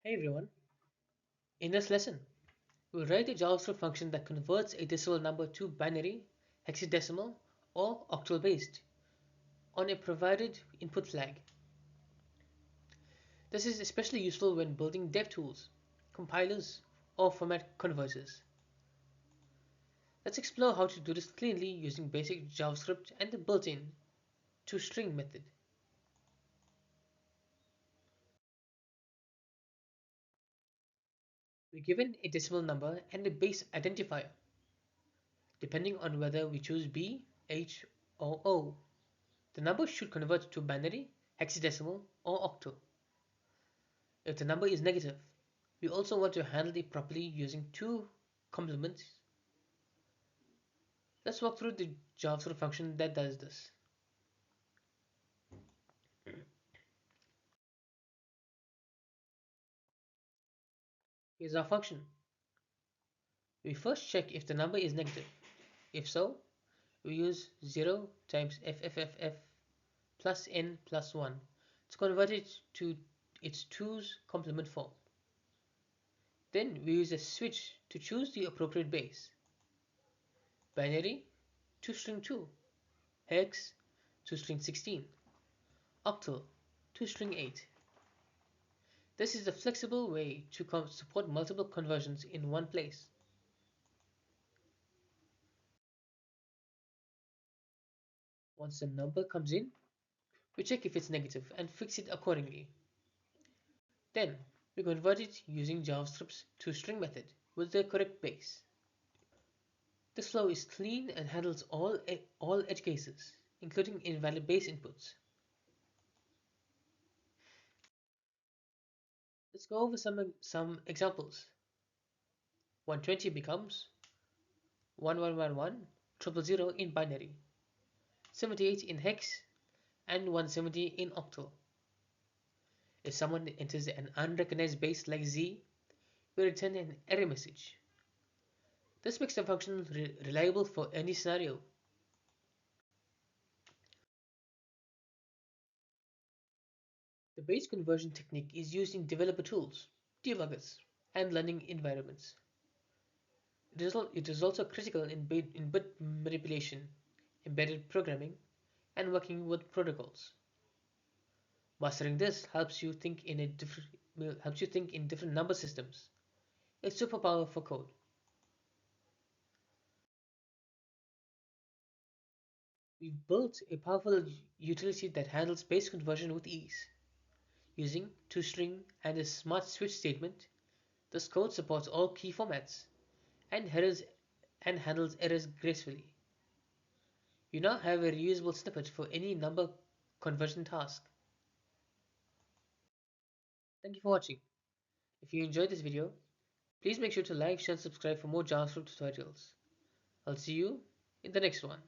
Hey everyone, in this lesson, we'll write a JavaScript function that converts a decimal number to binary, hexadecimal, or octal based on a provided input flag. This is especially useful when building dev tools, compilers, or format converters. Let's explore how to do this cleanly using basic JavaScript and the built-in toString method. We're given a decimal number and a base identifier, depending on whether we choose B, H, or O. The number should convert to binary, hexadecimal, or octal. If the number is negative, we also want to handle it properly using two complements. Let's walk through the JavaScript function that does this. Here's our function. We first check if the number is negative. If so, we use 0 times ffff plus n plus 1 to convert it to its 2's complement form. Then we use a switch to choose the appropriate base. Binary to string 2, hex to string 16, octal to string 8. This is a flexible way to support multiple conversions in one place. Once the number comes in, we check if it's negative and fix it accordingly. Then, we convert it using JavaScript's toString method with the correct base. This flow is clean and handles all edge cases, including invalid base inputs. Let's go over some examples. 120 becomes 1111 in binary, 78 in hex, and 170 in octal. If someone enters an unrecognized base like Z, we return an error message. This makes the function reliable for any scenario. The base conversion technique is used in developer tools, debuggers, and learning environments. It is also critical in bit manipulation, embedded programming, and working with protocols. Mastering this helps you think in different number systems. A superpower for code. We've built a powerful utility that handles base conversion with ease. Using toString and a smart switch statement, this code supports all key formats and handles errors gracefully. You now have a reusable snippet for any number conversion task. Thank you for watching. If you enjoyed this video, please make sure to like, share, and subscribe for more JavaScript tutorials. I'll see you in the next one.